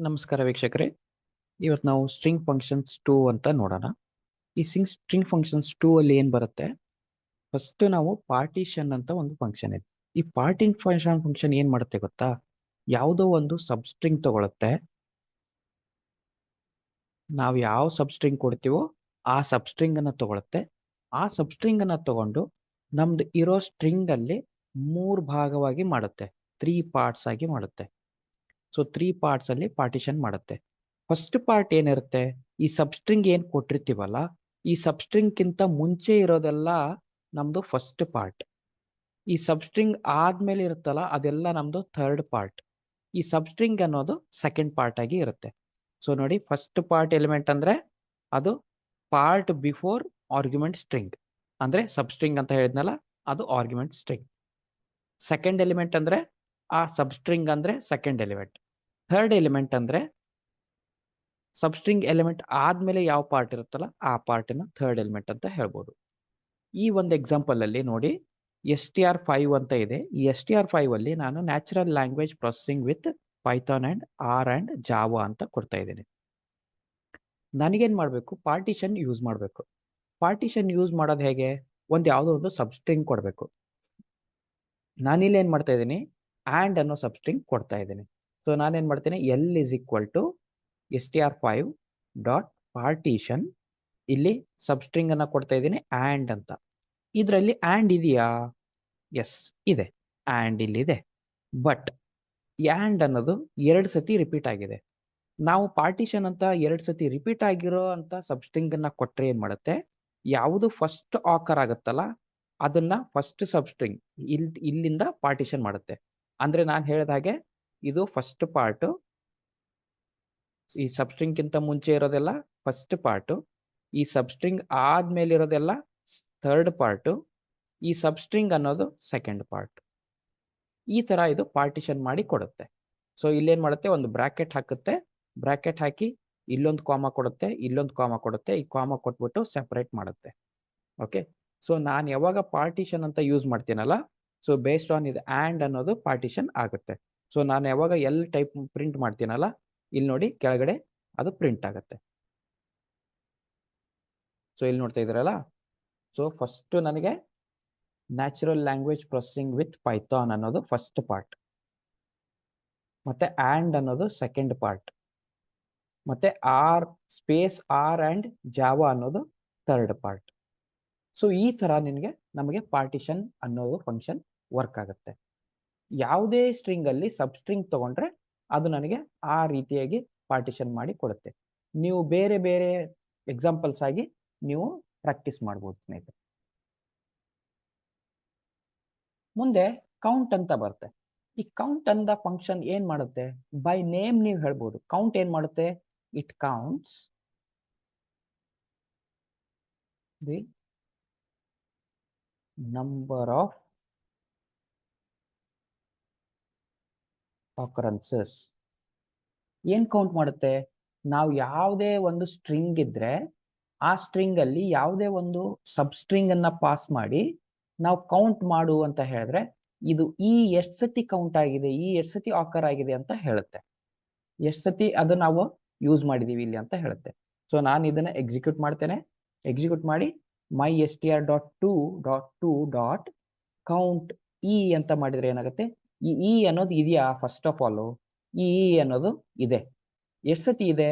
ನಮಸ್ಕಾರ ವೀಕ್ಷಕರೇ. ಇವತ್ತು ನಾವು ಸ್ಟ್ರಿಂಗ್ ಫಂಕ್ಷನ್ಸ್ 2 ಅಂತ ನೋಡೋಣ. ಈ ಸ್ಟ್ರಿಂಗ್ ಫಂಕ್ಷನ್ಸ್ 2 ಅಲ್ಲಿ ಏನು ಬರುತ್ತೆ, ಫಸ್ಟ್ ನಾವು ಪಾರ್ಟಿಷನ್ ಅಂತ ಒಂದು ಫಂಕ್ಷನ್ ಇದೆ. ಈ ಫಂಕ್ಷನ್ ಏನು ಮಾಡುತ್ತೆ ಗೊತ್ತಾ, ಯಾವುದೋ ಒಂದು ಸಬ್ಸ್ಟ್ರಿಂಗ್ ತಗೊಳುತ್ತೆ. ನಾವು ಯಾವ ಸಬ್ಸ್ಟ್ರಿಂಗ್ ಕೊಡ್ತೀವೋ ಆ ಸಬ್ಸ್ಟ್ರಿಂಗ್ ಅನ್ನ ತಗೊಳುತ್ತೆ. ಆ ಸಬ್ಸ್ಟ್ರಿಂಗ್ ಅನ್ನ ತಗೊಂಡು ನಮ್ದು ಇರೋ ಸ್ಟ್ರಿಂಗ್ ಅಲ್ಲಿ 3 ಭಾಗವಾಗಿ ಮಾಡುತ್ತೆ, 3 ಪಾರ್ಟ್ಸ್ ಆಗಿ ಮಾಡುತ್ತೆ. ಸೊ 3 ಪಾರ್ಟ್ಸ್ ಅಲ್ಲಿ ಪಾರ್ಟಿಷನ್ ಮಾಡುತ್ತೆ. ಫಸ್ಟ್ ಪಾರ್ಟ್ ಏನಿರುತ್ತೆ, ಈ ಸಬ್ಸ್ಟ್ರಿಂಗ್ ಏನ್ ಕೊಟ್ಟಿರ್ತೀವಲ್ಲ, ಈ ಸಬ್ಸ್ಟ್ರಿಂಗ್ ಕಿಂತ ಮುಂಚೆ ಇರೋದೆಲ್ಲ ನಮ್ದು ಫಸ್ಟ್ ಪಾರ್ಟ್. ಈ ಸಬ್ಸ್ಟ್ರಿಂಗ್ ಆದ್ಮೇಲೆ ಇರುತ್ತಲ್ಲ ಅದೆಲ್ಲ ನಮ್ದು ಥರ್ಡ್ ಪಾರ್ಟ್. ಈ ಸಬ್ಸ್ಟ್ರಿಂಗ್ ಅನ್ನೋದು ಸೆಕೆಂಡ್ ಪಾರ್ಟ್ ಆಗಿ ಇರುತ್ತೆ. ಸೊ ನೋಡಿ, ಫಸ್ಟ್ ಪಾರ್ಟ್ ಎಲಿಮೆಂಟ್ ಅಂದ್ರೆ ಅದು ಪಾರ್ಟ್ ಬಿಫೋರ್ ಆರ್ಗ್ಯುಮೆಂಟ್ ಸ್ಟ್ರಿಂಗ್, ಅಂದ್ರೆ ಸಬ್ಸ್ಟ್ರಿಂಗ್ ಅಂತ ಹೇಳಿದ್ನಲ್ಲ ಅದು ಆರ್ಗ್ಯುಮೆಂಟ್ ಸ್ಟ್ರಿಂಗ್. ಸೆಕೆಂಡ್ ಎಲಿಮೆಂಟ್ ಅಂದ್ರೆ ಆ ಸಬ್ಸ್ಟ್ರಿಂಗ್ ಅಂದ್ರೆ ಸೆಕೆಂಡ್ ಎಲಿಮೆಂಟ್. ಥರ್ಡ್ ಎಲಿಮೆಂಟ್ ಅಂದ್ರೆ ಸಬ್ಸ್ಟ್ರಿಂಗ್ ಎಲಿಮೆಂಟ್ ಆದ್ಮೇಲೆ ಯಾವ ಪಾರ್ಟ್ ಇರುತ್ತಲ್ಲ ಆ ಪಾರ್ಟ್ ನ ಥರ್ಡ್ ಎಲಿಮೆಂಟ್ ಅಂತ ಹೇಳ್ಬೋದು. ಈ ಒಂದು ಎಕ್ಸಾಂಪಲ್ ಅಲ್ಲಿ ನೋಡಿ, STR5 ಅಂತ ಇದೆ. ಈ STR5 ಅಲ್ಲಿ ನಾನು natural language processing with Python and R and Java ಅಂತ ಕೊಡ್ತಾ ಇದ್ದೀನಿ. ನನಗೇನ್ ಮಾಡಬೇಕು, ಪಾರ್ಟಿಷನ್ ಯೂಸ್ ಮಾಡಬೇಕು. ಪಾರ್ಟಿಷನ್ ಯೂಸ್ ಮಾಡೋದು ಹೇಗೆ, ಯಾವುದೋ ಒಂದು ಸಬ್ಸ್ಟ್ರಿಂಗ್ ಕೊಡಬೇಕು. ನಾನಿಲ್ಲಿ ಏನ್ ಮಾಡ್ತಾ ಇದ್ದೀನಿ, ಆಂಡ್ ಅನ್ನೋ ಸಬ್ಸ್ಟ್ರಿಂಗ್ ಕೊಡ್ತಾ ಇದ್ದೀನಿ. ಸೊ ನಾನೇನ್ ಮಾಡ್ತೀನಿ, L is equal to STR5 dot partition, ಇಲ್ಲಿ ಸಬ್ಸ್ಟ್ರಿಂಗ್ ಅನ್ನ ಕೊಡ್ತಾ ಇದ್ದೀನಿ ಆಂಡ್ ಅಂತ. ಇದರಲ್ಲಿ ಆಂಡ್ ಇದೆಯಾ? ಎಸ್ ಇದೆ, ಆಂಡ್ ಇಲ್ಲಿದೆ. ಬಟ್ ಆಂಡ್ ಅನ್ನೋದು 2 ಸತಿ ರಿಪೀಟ್ ಆಗಿದೆ. ನಾವು ಪಾರ್ಟಿಷನ್ ಅಂತ 2 ಸತಿ ರಿಪೀಟ್ ಆಗಿರೋ ಅಂತ ಸಬ್ಸ್ಟ್ರಿಂಗ್ ಅನ್ನ ಕೊಟ್ರೆ ಏನ್ ಮಾಡುತ್ತೆ, ಯಾವುದು ಫಸ್ಟ್ ಆಕರ್ ಆಗುತ್ತಲ್ಲ ಅದನ್ನ ಫಸ್ಟ್ ಸಬ್ಸ್ಟ್ರಿಂಗ್ ಇಲ್ಲಿಂದ ಪಾರ್ಟಿಷನ್ ಮಾಡುತ್ತೆ. ಅಂದ್ರೆ ನಾನು ಹೇಳಿದ ಹಾಗೆ ಇದು ಫಸ್ಟ್ ಪಾರ್ಟ್, ಈ ಸಬ್ಸ್ಟ್ರಿಂಗ್ ಗಿಂತ ಮುಂಚೆ ಇರೋದೆಲ್ಲ ಫಸ್ಟ್ ಪಾರ್ಟ್, ಈ ಸಬ್ಸ್ಟ್ರಿಂಗ್ ಆದ್ಮೇಲೆ ಇರೋದೆಲ್ಲ ಥರ್ಡ್ ಪಾರ್ಟ್, ಈ ಸಬ್ಸ್ಟ್ರಿಂಗ್ ಅನ್ನೋದು ಸೆಕೆಂಡ್ ಪಾರ್ಟ್. ಈ ತರ ಇದು ಪಾರ್ಟಿಷನ್ ಮಾಡಿ ಕೊಡುತ್ತೆ. ಸೊ ಇಲ್ಲೇನ್ ಮಾಡುತ್ತೆ, ಒಂದು ಬ್ರಾಕೆಟ್ ಹಾಕುತ್ತೆ, ಬ್ರಾಕೆಟ್ ಹಾಕಿ ಇಲ್ಲೊಂದು ಕಾಮ ಕೊಡುತ್ತೆ, ಇಲ್ಲೊಂದು ಕಾಮ ಕೊಡುತ್ತೆ, ಈ ಕಾಮ ಕೊಟ್ಬಿಟ್ಟು ಸೆಪರೇಟ್ ಮಾಡುತ್ತೆ. ಓಕೆ, ಸೊ ನಾನು ಯಾವಾಗ ಪಾರ್ಟಿಷನ್ ಅಂತ ಯೂಸ್ ಮಾಡ್ತೀನಲ್ಲ, ಸೊ ಬೇಸ್ಡ್ ಆನ್ ಇದು ಆಂಡ್ ಅನ್ನೋದು ಪಾರ್ಟಿಷನ್ ಆಗುತ್ತೆ. ಸೊ ನಾನು ಯಾವಾಗ ಎಲ್ ಟೈಪ್ ಪ್ರಿಂಟ್ ಮಾಡ್ತೀನಲ್ಲ, ಇಲ್ಲಿ ನೋಡಿ ಕೆಳಗಡೆ ಅದು ಪ್ರಿಂಟ್ ಆಗುತ್ತೆ. ಸೊ ಇಲ್ಲಿ ನೋಡ್ತಾ ಇದ್ರಲ್ಲ, ಸೊ ಫಸ್ಟ್ ನನಗೆ natural language processing with Python ಅನ್ನೋದು ಫಸ್ಟ್ ಪಾರ್ಟ್, ಮತ್ತೆ ಆಂಡ್ ಅನ್ನೋದು ಸೆಕೆಂಡ್ ಪಾರ್ಟ್, ಮತ್ತೆ ಆರ್ ಅಂಡ್ ಜಾವಾ ಅನ್ನೋದು ಥರ್ಡ್ ಪಾರ್ಟ್. ಸೊ ಈ ತರ ನಮಗೆ ಪಾರ್ಟಿಷನ್ ಅನ್ನೋದು ಫಂಕ್ಷನ್ ವರ್ಕ್ ಆಗುತ್ತೆ. ಯಾವುದೇ ಸ್ಟ್ರಿಂಗ್ ಅಲ್ಲಿ ಸಬ್ಸ್ಟ್ರಿಂಗ್ ತಗೊಂಡ್ರೆ ಅದು ನನಗೆ ಆ ರೀತಿಯಾಗಿ ಪಾರ್ಟಿಷನ್ ಮಾಡಿ ಕೊಡುತ್ತೆ. ನೀವು ಬೇರೆ ಬೇರೆ ಎಕ್ಸಾಂಪಲ್ಸ್ ಆಗಿ ನೀವು ಪ್ರಾಕ್ಟೀಸ್ ಮಾಡ್ಬೋದು ಸ್ನೇಹಿತರೆ. ಮುಂದೆ ಕೌಂಟ್ ಅಂತ ಬರುತ್ತೆ. ಈ ಕೌಂಟ್ ಅಂತ ಫಂಕ್ಷನ್ ಏನ್ ಮಾಡುತ್ತೆ, ಬೈ ನೇಮ್ ನೀವು ಹೇಳ್ಬೋದು. ಕೌಂಟ್ ಏನ್ ಮಾಡುತ್ತೆ, it counts the number of occurrences. ಏನ್ ಕೌಂಟ್ ಮಾಡುತ್ತೆ, ನಾವು ಯಾವುದೇ ಒಂದು ಸ್ಟ್ರಿಂಗ್ ಇದ್ರೆ ಆ ಸ್ಟ್ರಿಂಗ್ ಅಲ್ಲಿ ಯಾವುದೇ ಒಂದು ಸಬ್ಸ್ಟ್ರಿಂಗ್ ಅನ್ನ ಪಾಸ್ ಮಾಡಿ ನಾವು ಕೌಂಟ್ ಮಾಡು ಅಂತ ಹೇಳಿದ್ರೆ ಇದು ಈ ಎಷ್ಟು ಸತಿ ಕೌಂಟ್ ಆಗಿದೆ, ಈ ಎಷ್ಟು ಸತಿ ಆಕರ್ ಆಗಿದೆ ಅಂತ ಹೇಳುತ್ತೆ. ಎಷ್ಟು ಸತಿ ಅದು ನಾವು ಯೂಸ್ ಮಾಡಿದೀವಿ ಇಲ್ಲಿ ಅಂತ ಹೇಳುತ್ತೆ. ಸೊ ನಾನು ಇದನ್ನ ಎಕ್ಸಿಕ್ಯೂಟ್ ಮಾಡ್ತೇನೆ. ಎಕ್ಸಿಕ್ಯೂಟ್ ಮಾಡಿ my str.2.2 ಕೌಂಟ್ ಇ ಅಂತ ಮಾಡಿದ್ರೆ ಏನಾಗುತ್ತೆ, ಈ ಇ ಅನ್ನೋದು ಇದೆಯಾ, ಫಸ್ಟ್ ಆಫ್ ಆಲ್ ಈ ಇ ಅನ್ನೋದು ಇದೆ. ಎಷ್ಟು ಸತಿ ಇದೆ,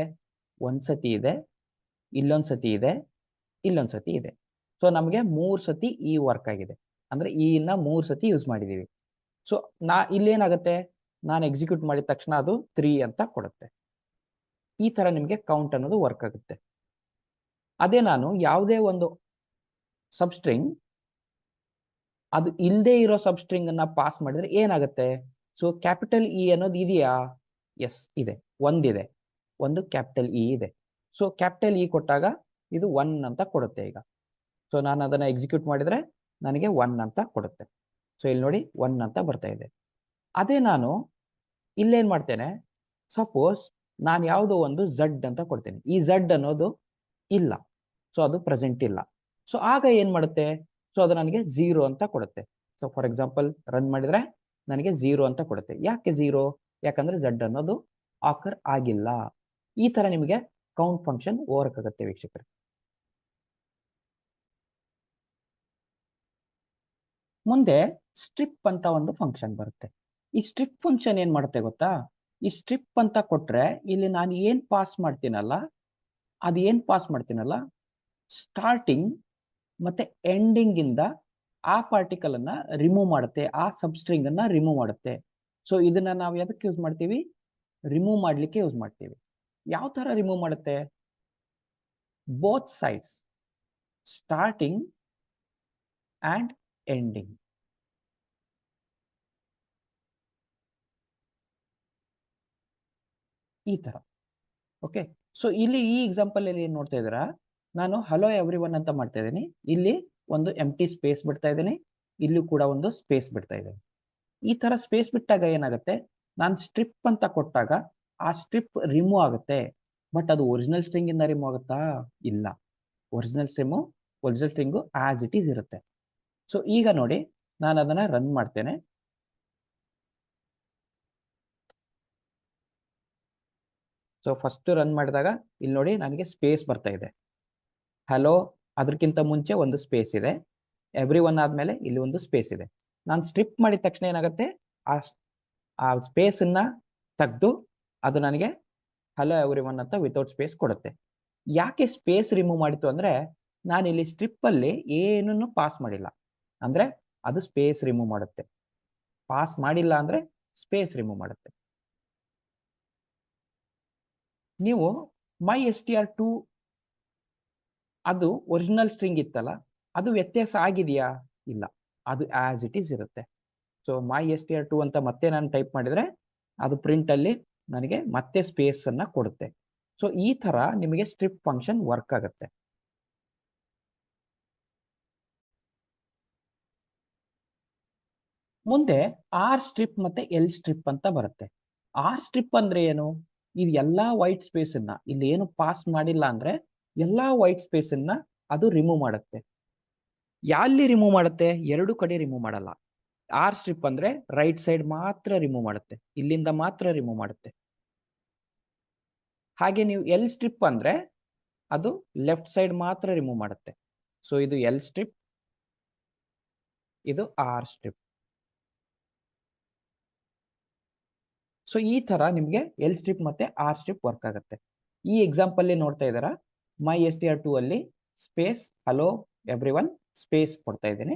ಒಂದ್ ಸತಿ ಇದೆ, ಇಲ್ಲೊಂದ್ ಸತಿ ಇದೆ, ಇಲ್ಲೊಂದ್ ಸತಿ ಇದೆ. ಸೊ ನಮಗೆ 3 ಸತಿ ಈ ವರ್ಕ್ ಆಗಿದೆ, ಅಂದ್ರೆ ಈ ನ 3 ಸತಿ ಯೂಸ್ ಮಾಡಿದೀವಿ. ಸೊ ಇಲ್ಲೇನಾಗುತ್ತೆ, ನಾನು ಎಕ್ಸಿಕ್ಯೂಟ್ ಮಾಡಿದ ತಕ್ಷಣ ಅದು 3 ಅಂತ ಕೊಡುತ್ತೆ. ಈ ತರ ನಿಮಗೆ ಕೌಂಟ್ ಅನ್ನೋದು ವರ್ಕ್ ಆಗುತ್ತೆ. ಅದೇ ನಾನು ಯಾವುದೇ ಒಂದು ಸಬ್ಸ್ಟ್ರಿಂಗ್ ಅದು ಇಲ್ಲದೆ ಇರೋ ಸಬ್ಸ್ಟ್ರಿಂಗ್ ಅನ್ನ ಪಾಸ್ ಮಾಡಿದ್ರೆ ಏನಾಗುತ್ತೆ, ಸೊ ಕ್ಯಾಪಿಟಲ್ ಇ ಅನ್ನೋದು ಇದೆಯಾ, ಎಸ್ ಇದೆ, ಒಂದಿದೆ, ಒಂದು ಕ್ಯಾಪಿಟಲ್ ಇ ಇದೆ. ಸೊ ಕ್ಯಾಪಿಟಲ್ ಇ ಕೊಟ್ಟಾಗ ಇದು 1 ಅಂತ ಕೊಡುತ್ತೆ ಈಗ. ಸೊ ನಾನು ಅದನ್ನ ಎಕ್ಸಿಕ್ಯೂಟ್ ಮಾಡಿದ್ರೆ ನನಗೆ 1 ಅಂತ ಕೊಡುತ್ತೆ. ಸೊ ಇಲ್ಲಿ ನೋಡಿ 1 ಅಂತ ಬರ್ತಾ ಇದೆ. ಅದೇ ನಾನು ಇಲ್ಲೇನ್ ಮಾಡ್ತೇನೆ, ಸಪೋಸ್ ನಾನು ಯಾವುದೋ ಒಂದು ಝಡ್ ಅಂತ ಕೊಡ್ತೇನೆ, ಈ ಝಡ್ ಅನ್ನೋದು ಇಲ್ಲ, ಸೊ ಅದು ಪ್ರೆಸೆಂಟ್ ಇಲ್ಲ. ಸೊ ಆಗ ಏನ್ ಮಾಡುತ್ತೆ, ಸೊ ಅದು ನನಗೆ 0 ಅಂತ ಕೊಡುತ್ತೆ. ಸೊ ಫಾರ್ ಎಕ್ಸಾಂಪಲ್ ರನ್ ಮಾಡಿದ್ರೆ ನನಗೆ 0 ಅಂತ ಕೊಡುತ್ತೆ. ಯಾಕೆ 0? ಯಾಕಂದ್ರೆ ಝಡ್ ಅನ್ನೋದು ಆಕರ್ ಆಗಿಲ್ಲ. ಈ ತರ ನಿಮಗೆ ಕೌಂಟ್ ಫಂಕ್ಷನ್ ವರ್ಕ್ ಆಗುತ್ತೆ ವೀಕ್ಷಕರೇ. ಮುಂದೆ ಸ್ಟ್ರಿಪ್ ಅಂತ ಒಂದು ಫಂಕ್ಷನ್ ಬರುತ್ತೆ. ಈ ಸ್ಟ್ರಿಪ್ ಫಂಕ್ಷನ್ ಏನ್ ಮಾಡುತ್ತೆ ಗೊತ್ತಾ? ಈ ಸ್ಟ್ರಿಪ್ ಅಂತ ಕೊಟ್ರೆ ಇಲ್ಲಿ ನಾನು ಏನ್ ಪಾಸ್ ಮಾಡ್ತೀನಲ್ಲ, ಅದು ಏನ್ ಪಾಸ್ ಮಾಡ್ತೀನಲ್ಲ, ಸ್ಟಾರ್ಟಿಂಗ್ ಮತ್ತೆ ಎಂಡಿಂಗ್ ಇಂದ ಆ ಪಾರ್ಟಿಕಲ್ ಅನ್ನ ರಿಮೂವ್ ಮಾಡುತ್ತೆ, ಆ ಸಬ್ಸ್ಟ್ರಿಂಗ್ ಅನ್ನ ರಿಮೂವ್ ಮಾಡುತ್ತೆ. ಸೊ ಇದನ್ನ ನಾವು ಎದಕ್ಕೆ ಯೂಸ್ ಮಾಡ್ತೀವಿ? ರಿಮೂವ್ ಮಾಡ್ಲಿಕ್ಕೆ ಯೂಸ್ ಮಾಡ್ತೀವಿ. ಯಾವ ತರ ರಿಮೂವ್ ಮಾಡುತ್ತೆ? Both sides, starting and ending. ಈ ತರ. ಓಕೆ, ಸೊ ಇಲ್ಲಿ ಈ ಎಕ್ಸಾಂಪಲ್ ಅಲ್ಲಿ ಏನ್ ನೋಡ್ತಾ ಇದ್ದೀರಾ, ನಾನು ಹಲೋ ಎವ್ರಿ ಒನ್ ಅಂತ ಮಾಡ್ತಾ ಇದ್ದೀನಿ. ಇಲ್ಲಿ ಒಂದು ಎಂಟಿ ಸ್ಪೇಸ್ ಬಿಡ್ತಾ ಇದ್ದೀನಿ, ಇಲ್ಲಿ ಕೂಡ ಒಂದು ಸ್ಪೇಸ್ ಬಿಡ್ತಾ ಇದ್ದೀನಿ. ಈ ತರ ಸ್ಪೇಸ್ ಬಿಟ್ಟಾಗ ಏನಾಗುತ್ತೆ, ನಾನು ಸ್ಟ್ರಿಪ್ ಅಂತ ಕೊಟ್ಟಾಗ ಆ ಸ್ಟ್ರಿಪ್ ರಿಮೂವ್ ಆಗುತ್ತೆ. ಬಟ್ ಅದು ಒರಿಜಿನಲ್ ಸ್ಟ್ರಿಂಗ್ ಇಂದ ರಿಮೂವ್ ಆಗುತ್ತಾ? ಇಲ್ಲ. Original string as it is ಇರುತ್ತೆ. ಸೊ ಈಗ ನೋಡಿ, ನಾನು ಅದನ್ನ ರನ್ ಮಾಡ್ತೇನೆ. ಸೊ ಫಸ್ಟ್ ರನ್ ಮಾಡಿದಾಗ ಇಲ್ಲಿ ನೋಡಿ ನನಗೆ ಸ್ಪೇಸ್ ಬರ್ತಾ ಇದೆ. ಹಲೋ ಅದಕ್ಕಿಂತ ಮುಂಚೆ ಒಂದು ಸ್ಪೇಸ್ ಇದೆ, ಎವ್ರಿ ಒನ್ ಆದ್ಮೇಲೆ ಇಲ್ಲಿ ಒಂದು ಸ್ಪೇಸ್ ಇದೆ. ನಾನು ಸ್ಟ್ರಿಪ್ ಮಾಡಿದ ತಕ್ಷಣ ಏನಾಗುತ್ತೆ, ಆ ಸ್ಪೇಸ್ ಅನ್ನ ತೆಗೆದು ಅದು ನನಗೆ ಹಲೋ ಎವ್ರಿ ಒನ್ ಅಂತ ವಿತೌಟ್ ಸ್ಪೇಸ್ ಕೊಡುತ್ತೆ. ಯಾಕೆ ಸ್ಪೇಸ್ ರಿಮೂವ್ ಮಾಡಿತು ಅಂದ್ರೆ, ನಾನು ಇಲ್ಲಿ ಸ್ಟ್ರಿಪ್ ಅಲ್ಲಿ ಏನನ್ನು ಪಾಸ್ ಮಾಡಿಲ್ಲ ಅಂದ್ರೆ ಅದು ಸ್ಪೇಸ್ ರಿಮೂವ್ ಮಾಡುತ್ತೆ. ಪಾಸ್ ಮಾಡಿಲ್ಲ ಅಂದ್ರೆ ಸ್ಪೇಸ್ ರಿಮೂವ್ ಮಾಡುತ್ತೆ. ನೀವು MyStr2 ಅದು ಒರಿಜಿನಲ್ ಸ್ಟ್ರಿಂಗ್ ಇತ್ತಲ್ಲ, ಅದು ವ್ಯತ್ಯಾಸ ಆಗಿದೆಯಾ? ಇಲ್ಲ, ಅದು ಆಸ್ ಇಟ್ ಈಸ್ ಇರುತ್ತೆ. ಸೊ MyStr2 ಅಂತ ಮತ್ತೆ ನಾನು ಟೈಪ್ ಮಾಡಿದ್ರೆ ಅದು ಪ್ರಿಂಟ್ ಅಲ್ಲಿ ನನಗೆ ಮತ್ತೆ ಸ್ಪೇಸ್ ಅನ್ನ ಕೊಡುತ್ತೆ. ಸೊ ಈ ತರ ನಿಮಗೆ ಸ್ಟ್ರಿಪ್ ಫಂಕ್ಷನ್ ವರ್ಕ್ ಆಗುತ್ತೆ. ಮುಂದೆ ಆರ್ ಸ್ಟ್ರಿಪ್ ಮತ್ತೆ ಎಲ್ ಸ್ಟ್ರಿಪ್ ಅಂತ ಬರುತ್ತೆ. ಆರ್ ಸ್ಟ್ರಿಪ್ ಅಂದ್ರೆ ಏನು? ಇದು ಎಲ್ಲಾ ವೈಟ್ ಸ್ಪೇಸ್ ಅನ್ನ ಇಲ್ಲಿ ಏನು ಪಾಸ್ ಮಾಡಿಲ್ಲ ಅಂದ್ರೆ ಎಲ್ಲಾ ವೈಟ್ ಸ್ಪೇಸ್ ಅನ್ನ ಅದು ರಿಮೂವ್ ಮಾಡುತ್ತೆ. ಎಲ್ಲಿ ರಿಮೂವ್ ಮಾಡುತ್ತೆ? ಎರಡು ಕಡೆ ರಿಮೂವ್ ಮಾಡಲ್ಲ. ಆರ್ ಸ್ಟ್ರಿಪ್ ಅಂದ್ರೆ ರೈಟ್ ಸೈಡ್ ಮಾತ್ರ ರಿಮೂವ್ ಮಾಡುತ್ತೆ, ಇಲ್ಲಿಂದ ಮಾತ್ರ ರಿಮೂವ್ ಮಾಡುತ್ತೆ. ಹಾಗೆ ನೀವು ಎಲ್ ಸ್ಟ್ರಿಪ್ ಅಂದ್ರೆ ಅದು ಲೆಫ್ಟ್ ಸೈಡ್ ಮಾತ್ರ ರಿಮೂವ್ ಮಾಡುತ್ತೆ. ಸೊ ಇದು ಎಲ್ ಸ್ಟ್ರಿಪ್, ಇದು ಆರ್ ಸ್ಟ್ರಿಪ್. ಸೊ ಈ ತರ ನಿಮಗೆ ಎಲ್ ಸ್ಟ್ರಿಪ್ ಮತ್ತೆ ಆರ್ ಸ್ಟ್ರಿಪ್ ವರ್ಕ್ ಆಗುತ್ತೆ. ಈ ಎಕ್ಸಾಂಪಲ್ ನೋಡ್ತಾ ಇದ್ದಾರಾ, MyStr2 ಅಲ್ಲಿ space hello every one space ಕೊಡ್ತಾ ಇದ್ದೀನಿ.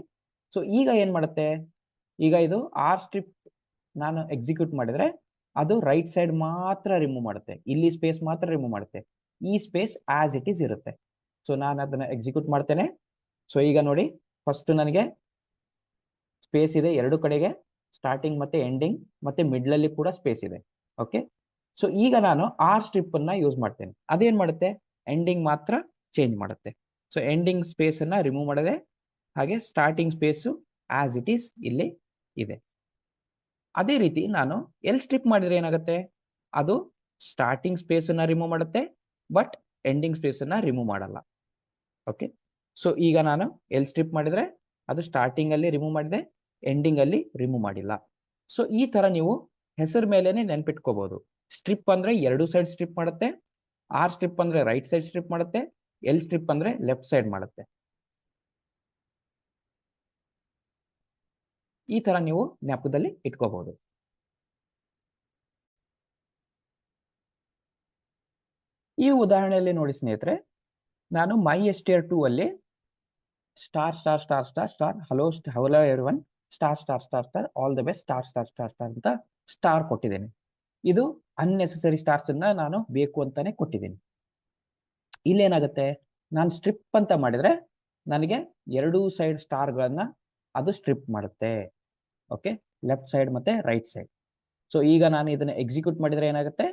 ಸೊ ಈಗ ಏನ್ ಮಾಡುತ್ತೆ, ಈಗ ಇದು ಆರ್ ಸ್ಟ್ರಿಪ್ ನಾನು ಎಕ್ಸಿಕ್ಯೂಟ್ ಮಾಡಿದ್ರೆ ಅದು ರೈಟ್ ಸೈಡ್ ಮಾತ್ರ ರಿಮೂವ್ ಮಾಡುತ್ತೆ, ಇಲ್ಲಿ ಸ್ಪೇಸ್ ಮಾತ್ರ ರಿಮೂವ್ ಮಾಡುತ್ತೆ, ಈ ಸ್ಪೇಸ್ ಆಸ್ ಇಟ್ ಈಸ್ ಇರುತ್ತೆ. ಸೊ ನಾನು ಅದನ್ನ ಎಕ್ಸಿಕ್ಯೂಟ್ ಮಾಡ್ತೇನೆ. ಸೊ ಈಗ ನೋಡಿ, ಫಸ್ಟ್ ನನಗೆ ಸ್ಪೇಸ್ ಇದೆ ಎರಡು ಕಡೆಗೆ, ಸ್ಟಾರ್ಟಿಂಗ್ ಮತ್ತೆ ಎಂಡಿಂಗ್ ಮತ್ತೆ ಮಿಡ್ಲ್ ಅಲ್ಲಿ ಕೂಡ ಸ್ಪೇಸ್ ಇದೆ. ಓಕೆ, ಸೊ ಈಗ ನಾನು ಆರ್ ಸ್ಟ್ರಿಪ್ ಅನ್ನ ಯೂಸ್ ಮಾಡ್ತೇನೆ. ಅದೇನ್ ಮಾಡುತ್ತೆ, ಎಂಡಿಂಗ್ ಮಾತ್ರ ಚೇಂಜ್ ಮಾಡುತ್ತೆ. ಸೊ ಎಂಡಿಂಗ್ ಸ್ಪೇಸ್ ಅನ್ನ ರಿಮೂವ್ ಮಾಡಿದೆ, ಹಾಗೆ starting space as it is ಇಲ್ಲಿ ಇದೆ. ಅದೇ ರೀತಿ ನಾನು ಎಲ್ ಸ್ಟ್ರಿಪ್ ಮಾಡಿದ್ರೆ ಏನಾಗುತ್ತೆ, ಅದು ಸ್ಟಾರ್ಟಿಂಗ್ ಸ್ಪೇಸ್ ಅನ್ನ ರಿಮೂವ್ ಮಾಡುತ್ತೆ, ಬಟ್ ಎಂಡಿಂಗ್ ಸ್ಪೇಸ್ ಅನ್ನ ರಿಮೂವ್ ಮಾಡಲ್ಲ. ಓಕೆ, ಸೊ ಈಗ ನಾನು ಎಲ್ ಸ್ಟ್ರಿಪ್ ಮಾಡಿದ್ರೆ ಅದು ಸ್ಟಾರ್ಟಿಂಗ್ ಅಲ್ಲಿ ರಿಮೂವ್ ಮಾಡಿದೆ, ಎಂಡಿಂಗ್ ಅಲ್ಲಿ ರಿಮೂವ್ ಮಾಡಿಲ್ಲ. ಸೊ ಈ ತರ ನೀವು ಹೆಸರು ಮೇಲೆನೆ ನೆನ್ಪಿಟ್ಕೋಬಹುದು. ಸ್ಟ್ರಿಪ್ ಅಂದ್ರೆ ಎರಡು ಸೈಡ್ ಸ್ಟ್ರಿಪ್ ಮಾಡುತ್ತೆ, ಆರ್ ಸ್ಟ್ರಿಪ್ ಅಂದ್ರೆ ರೈಟ್ ಸೈಡ್ ಸ್ಟ್ರಿಪ್ ಮಾಡುತ್ತೆ, ಎಲ್ ಸ್ಟ್ರಿಪ್ ಅಂದ್ರೆ ಲೆಫ್ಟ್ ಸೈಡ್ ಮಾಡುತ್ತೆ. ಈ ತರ ನೀವು ಜ್ಞಾಪಕದಲ್ಲಿ ಇಟ್ಕೋಬಹುದು. ಈ ಉದಾಹರಣೆಯಲ್ಲಿ ನೋಡಿ ಸ್ನೇಹಿತರೆ, ನಾನು MyStr2 ಅಲ್ಲಿ star star star star star hello everyone star star star star all the best star star star star ಅಂತ ಸ್ಟಾರ್ ಕೊಟ್ಟಿದ್ದೇನೆ. ಇದು ಅನ್ನೆಸೆಸರಿ ಸ್ಟಾರ್ಸ್ ಅನ್ನ ನಾನು ಬೇಕು ಅಂತಾನೆ ಕೊಟ್ಟಿದ್ದೀನಿ. ಇಲ್ಲೇನಾಗುತ್ತೆ, ನಾನು ಸ್ಟ್ರಿಪ್ ಅಂತ ಮಾಡಿದ್ರೆ ನನಗೆ ಎರಡೂ ಸೈಡ್ ಸ್ಟಾರ್ ಗಳನ್ನ ಅದು ಸ್ಟ್ರಿಪ್ ಮಾಡುತ್ತೆ. ಓಕೆ, ಲೆಫ್ಟ್ ಸೈಡ್ ಮತ್ತೆ ರೈಟ್ ಸೈಡ್. ಸೊ ಈಗ ನಾನು ಇದನ್ನ ಎಕ್ಸಿಕ್ಯೂಟ್ ಮಾಡಿದ್ರೆ ಏನಾಗುತ್ತೆ,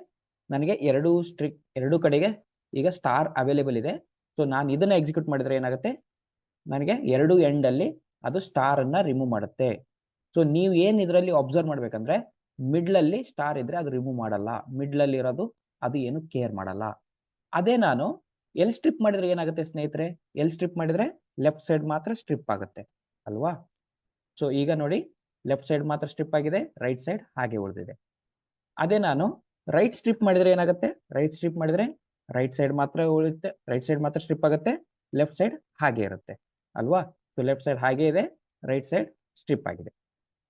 ನನಗೆ ಎರಡು ಕಡೆಗೆ ಈಗ ಸ್ಟಾರ್ ಅವೈಲೇಬಲ್ ಇದೆ. ಸೊ ನಾನು ಇದನ್ನ ಎಕ್ಸಿಕ್ಯೂಟ್ ಮಾಡಿದ್ರೆ ಏನಾಗುತ್ತೆ, ನನಗೆ ಎರಡು ಎಂಡ್ ಅಲ್ಲಿ ಅದು ಸ್ಟಾರ್ ಅನ್ನ ರಿಮೂವ್ ಮಾಡುತ್ತೆ. ಸೊ ನೀವು ಏನ್ ಇದರಲ್ಲಿ ಅಬ್ಸರ್ವ್ ಮಾಡ್ಬೇಕಂದ್ರೆ, ಮಿಡ್ಲ್ ಅಲ್ಲಿ ಸ್ಟಾರ್ ಇದ್ರೆ ಅದು ರಿಮೂವ್ ಮಾಡಲ್ಲ, ಮಿಡ್ಲ್ ಅಲ್ಲಿ ಇರೋದು ಅದು ಏನು ಕೇರ್ ಮಾಡಲ್ಲ. ಅದೇ ನಾನು ಎಲ್ ಸ್ಟ್ರಿಪ್ ಮಾಡಿದ್ರೆ ಏನಾಗುತ್ತೆ ಸ್ನೇಹಿತರೆ, ಎಲ್ ಸ್ಟ್ರಿಪ್ ಮಾಡಿದ್ರೆ ಲೆಫ್ಟ್ ಸೈಡ್ ಮಾತ್ರ ಸ್ಟ್ರಿಪ್ ಆಗುತ್ತೆ ಅಲ್ವಾ? ಸೊ ಈಗ ನೋಡಿ, ಲೆಫ್ಟ್ ಸೈಡ್ ಮಾತ್ರ ಸ್ಟ್ರಿಪ್ ಆಗಿದೆ, ರೈಟ್ ಸೈಡ್ ಹಾಗೆ ಉಳಿದಿದೆ. ಅದೇ ನಾನು ರೈಟ್ ಸ್ಟ್ರಿಪ್ ಮಾಡಿದ್ರೆ ಏನಾಗುತ್ತೆ? ರೈಟ್ ಸ್ಟ್ರಿಪ್ ಮಾಡಿದ್ರೆ ರೈಟ್ ಸೈಡ್ ಮಾತ್ರ ಉಳಿಯುತ್ತೆ, ರೈಟ್ ಸೈಡ್ ಮಾತ್ರ ಸ್ಟ್ರಿಪ್ ಆಗುತ್ತೆ, ಲೆಫ್ಟ್ ಸೈಡ್ ಹಾಗೆ ಇರುತ್ತೆ ಅಲ್ವಾ? ಸೊ ಲೆಫ್ಟ್ ಸೈಡ್ ಹಾಗೆ ಇದೆ, ರೈಟ್ ಸೈಡ್ ಸ್ಟ್ರಿಪ್ ಆಗಿದೆ.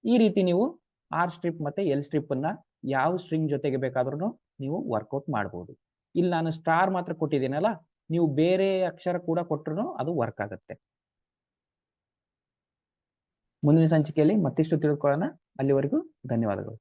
ಈ ರೀತಿ ನೀವು ಆರ್ ಸ್ಟ್ರಿಪ್ ಮತ್ತೆ ಎಲ್ ಸ್ಟ್ರಿಪ್ ಅನ್ನ ಯಾವ ಸ್ಟ್ರಿಂಗ್ ಜೊತೆಗೆ ಬೇಕಾದ್ರೂ ನೀವು ವರ್ಕೌಟ್ ಮಾಡಬಹುದು. ಇಲ್ಲಿ ನಾನು ಸ್ಟಾರ್ ಮಾತ್ರ ಕೊಟ್ಟಿದ್ದೀನಲ್ಲ, ನೀವು ಬೇರೆ ಅಕ್ಷರ ಕೂಡ ಕೊಟ್ಟರು ಅದು ವರ್ಕ್ ಆಗುತ್ತೆ. ಮುಂದಿನ ಸಂಚಿಕೆಯಲ್ಲಿ ಮತ್ತಿಷ್ಟು ತಿಳ್ಕೊಳ್ಳೋಣ. ಅಲ್ಲಿವರೆಗೂ ಧನ್ಯವಾದಗಳು.